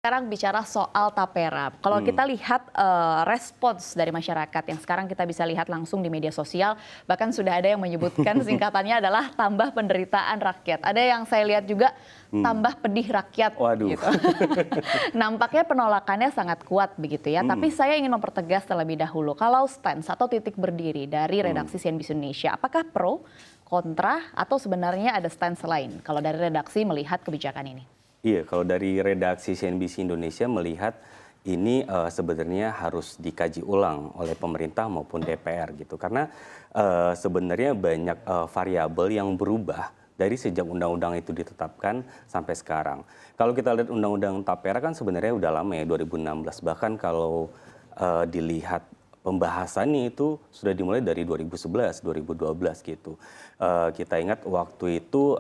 Sekarang bicara soal tapera. Kalau kita lihat respons dari masyarakat yang sekarang kita bisa lihat langsung di media sosial, bahkan sudah ada yang menyebutkan singkatannya adalah tambah penderitaan rakyat. Ada yang saya lihat juga tambah pedih rakyat. Waduh. Gitu. Nampaknya penolakannya sangat kuat begitu ya. Tapi saya ingin mempertegas terlebih dahulu. Kalau stance atau titik berdiri dari redaksi CNBC Indonesia, apakah pro, kontra, atau sebenarnya ada stance lain kalau dari redaksi melihat kebijakan ini? Iya, kalau dari redaksi CNBC Indonesia melihat ini sebenarnya harus dikaji ulang oleh pemerintah maupun DPR gitu. Karena sebenarnya banyak variabel yang berubah dari sejak undang-undang itu ditetapkan sampai sekarang. Kalau kita lihat undang-undang tapera kan sebenarnya udah lama ya, 2016. Bahkan kalau dilihat pembahasannya itu sudah dimulai dari 2011, 2012 gitu. Kita ingat waktu itu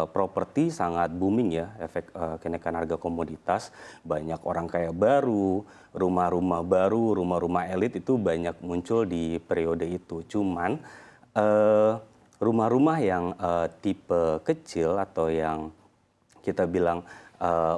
properti sangat booming ya, efek kenaikan harga komoditas, banyak orang kaya baru, rumah-rumah baru, rumah-rumah elit itu banyak muncul di periode itu. Cuman rumah-rumah yang tipe kecil atau yang kita bilang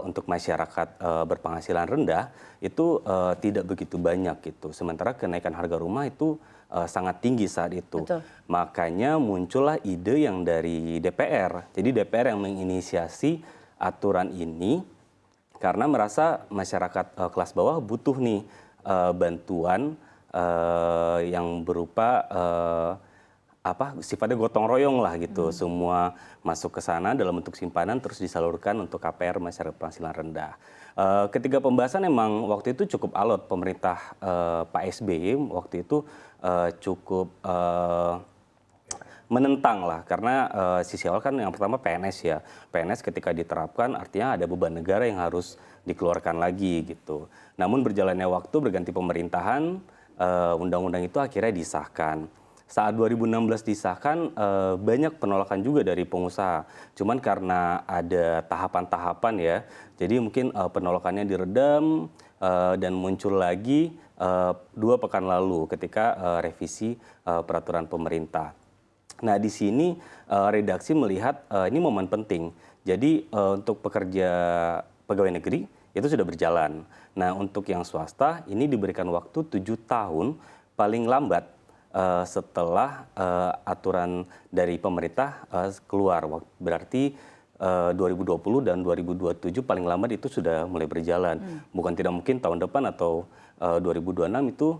untuk masyarakat berpenghasilan rendah itu tidak begitu banyak gitu. Sementara kenaikan harga rumah itu sangat tinggi saat itu. Betul. Makanya muncullah ide yang dari DPR. Jadi DPR yang menginisiasi aturan ini karena merasa masyarakat kelas bawah butuh nih bantuan yang berupa sifatnya gotong royong lah gitu. Semua masuk ke sana dalam bentuk simpanan terus disalurkan untuk KPR masyarakat penghasilan rendah. Ketika pembahasan emang waktu itu cukup alot pemerintah Pak SBY waktu itu cukup menentang lah karena sisi awal kan yang pertama PNS ya. PNS ketika diterapkan artinya ada beban negara yang harus dikeluarkan lagi gitu. Namun berjalannya waktu berganti pemerintahan undang-undang itu akhirnya disahkan. Saat 2016 disahkan banyak penolakan juga dari pengusaha. Cuman karena ada tahapan-tahapan ya, jadi mungkin penolakannya diredam dan muncul lagi 2 pekan lalu ketika revisi peraturan pemerintah. Nah di sini redaksi melihat ini momen penting. Jadi untuk pekerja pegawai negeri itu sudah berjalan. Nah untuk yang swasta ini diberikan waktu 7 tahun paling lambat setelah aturan dari pemerintah keluar. Berarti 2020 dan 2027 paling lambat itu sudah mulai berjalan. Bukan tidak mungkin tahun depan atau 2026 itu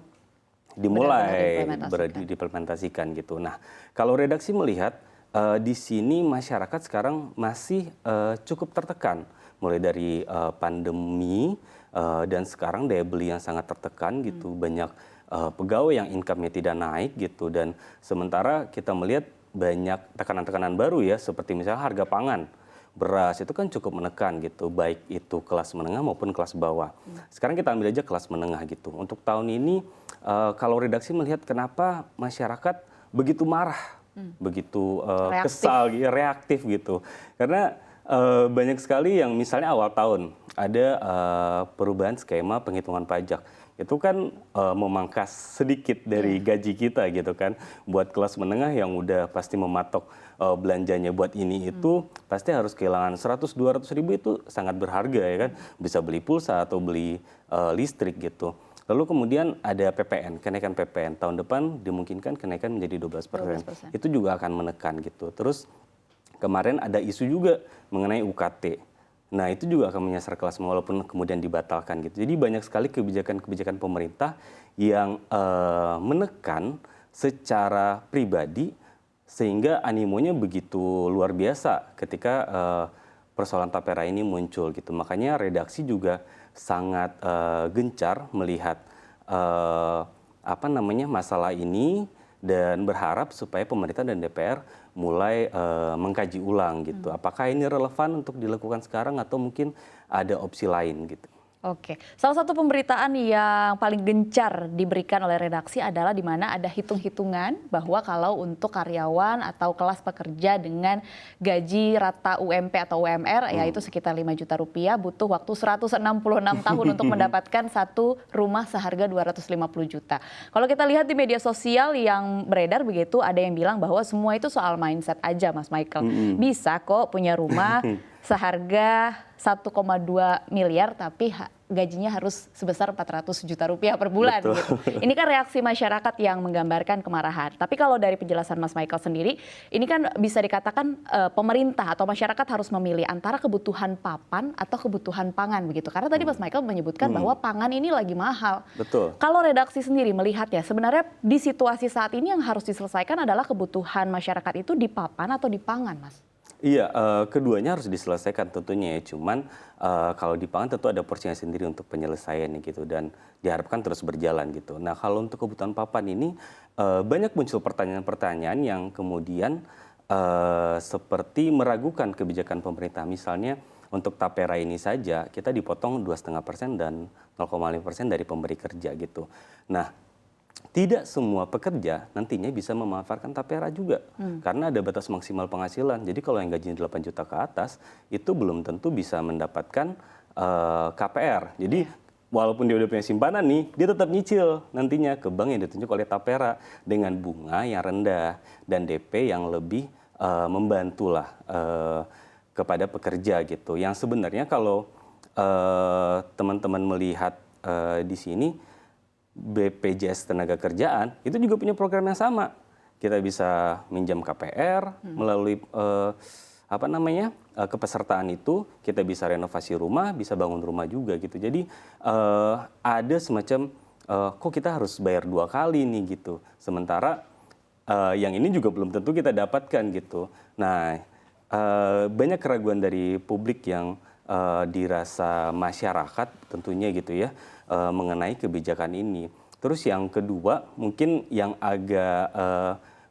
dimulai diimplementasikan gitu. Nah, kalau redaksi melihat di sini masyarakat sekarang masih cukup tertekan, mulai dari pandemi dan sekarang daya beli yang sangat tertekan gitu, banyak pegawai yang income-nya tidak naik gitu, dan sementara kita melihat banyak tekanan-tekanan baru ya, seperti misalnya harga pangan. Beras itu kan cukup menekan gitu, baik itu kelas menengah maupun kelas bawah. Sekarang kita ambil aja kelas menengah gitu. Untuk tahun ini kalau redaksi melihat kenapa masyarakat begitu marah, begitu kesal, reaktif gitu. Karena banyak sekali yang misalnya awal tahun ada perubahan skema penghitungan pajak. Itu kan memangkas sedikit dari gaji kita gitu kan. Buat kelas menengah yang udah pasti mematok belanjanya buat ini itu pasti harus kehilangan 100-200 ribu, itu sangat berharga ya kan. Bisa beli pulsa atau beli listrik gitu. Lalu kemudian ada PPN, kenaikan PPN. Tahun depan dimungkinkan kenaikan menjadi 12%. Itu juga akan menekan gitu. Terus kemarin ada isu juga mengenai UKT. Nah itu juga akan menyasar kelas menengah walaupun kemudian dibatalkan gitu. Jadi banyak sekali kebijakan-kebijakan pemerintah yang menekan secara pribadi sehingga animonya begitu luar biasa ketika persoalan tapera ini muncul gitu. Makanya redaksi juga sangat gencar melihat masalah ini dan berharap supaya pemerintah dan DPR mulai mengkaji ulang gitu. Apakah ini relevan untuk dilakukan sekarang atau mungkin ada opsi lain gitu. Oke, salah satu pemberitaan yang paling gencar diberikan oleh redaksi adalah di mana ada hitung-hitungan bahwa kalau untuk karyawan atau kelas pekerja dengan gaji rata UMP atau UMR yaitu sekitar 5 juta rupiah butuh waktu 166 tahun untuk mendapatkan satu rumah seharga 250 juta. Kalau kita lihat di media sosial yang beredar begitu, ada yang bilang bahwa semua itu soal mindset aja Mas Michael. Bisa kok punya rumah seharga 1,2 miliar tapi gajinya harus sebesar 400 juta rupiah per bulan. Betul. Gitu. Ini kan reaksi masyarakat yang menggambarkan kemarahan. Tapi kalau dari penjelasan Mas Michael sendiri, ini kan bisa dikatakan pemerintah atau masyarakat harus memilih antara kebutuhan papan atau kebutuhan pangan begitu. Karena tadi Mas Michael menyebutkan bahwa pangan ini lagi mahal. Betul. Kalau redaksi sendiri melihatnya, sebenarnya di situasi saat ini yang harus diselesaikan adalah kebutuhan masyarakat itu di papan atau di pangan, Mas? Iya, keduanya harus diselesaikan tentunya ya. Cuman kalau di pangan tentu ada porsinya sendiri untuk penyelesaiannya gitu dan diharapkan terus berjalan gitu. Nah, kalau untuk kebutuhan papan ini banyak muncul pertanyaan-pertanyaan yang kemudian seperti meragukan kebijakan pemerintah. Misalnya untuk tapera ini saja kita dipotong 2,5% dan 0,5% dari pemberi kerja gitu. Nah, tidak semua pekerja nantinya bisa memanfaatkan tapera juga karena ada batas maksimal penghasilan. Jadi kalau yang gajinya 8 juta ke atas itu belum tentu bisa mendapatkan KPR. Jadi walaupun dia udah punya simpanan nih, dia tetap nyicil nantinya ke bank yang ditunjuk oleh tapera dengan bunga yang rendah dan DP yang lebih membantulah kepada pekerja gitu. Yang sebenarnya kalau teman-teman melihat di sini BPJS Tenaga-Kerjaan itu juga punya program yang sama. Kita bisa minjam KPR melalui kepesertaan itu, kita bisa renovasi rumah, bisa bangun rumah juga gitu. Jadi ada semacam kok kita harus bayar 2 kali nih gitu. Sementara yang ini juga belum tentu kita dapatkan gitu. Nah, banyak keraguan dari publik yang dirasa masyarakat tentunya gitu ya mengenai kebijakan ini. Terus yang kedua mungkin yang agak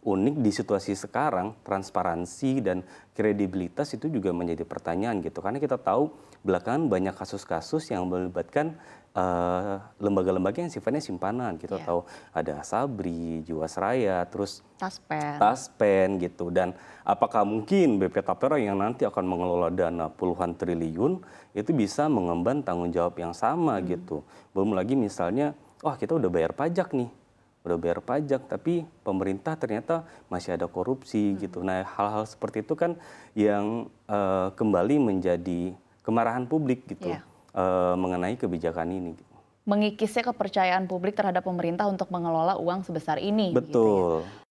unik di situasi sekarang, transparansi dan kredibilitas itu juga menjadi pertanyaan gitu. Karena kita tahu belakangan banyak kasus-kasus yang melibatkan lembaga-lembaga yang sifatnya simpanan. Kita tahu ada Asabri, Jiwasraya, terus Taspen gitu. Dan apakah mungkin BP Tapera yang nanti akan mengelola dana puluhan triliun itu bisa mengemban tanggung jawab yang sama gitu. Belum lagi misalnya, wah kita udah bayar pajak nih. Udah bayar pajak, tapi pemerintah ternyata masih ada korupsi gitu. Nah, hal-hal seperti itu kan yang kembali menjadi kemarahan publik gitu mengenai kebijakan ini. Mengikisnya kepercayaan publik terhadap pemerintah untuk mengelola uang sebesar ini. Betul. Gitu ya.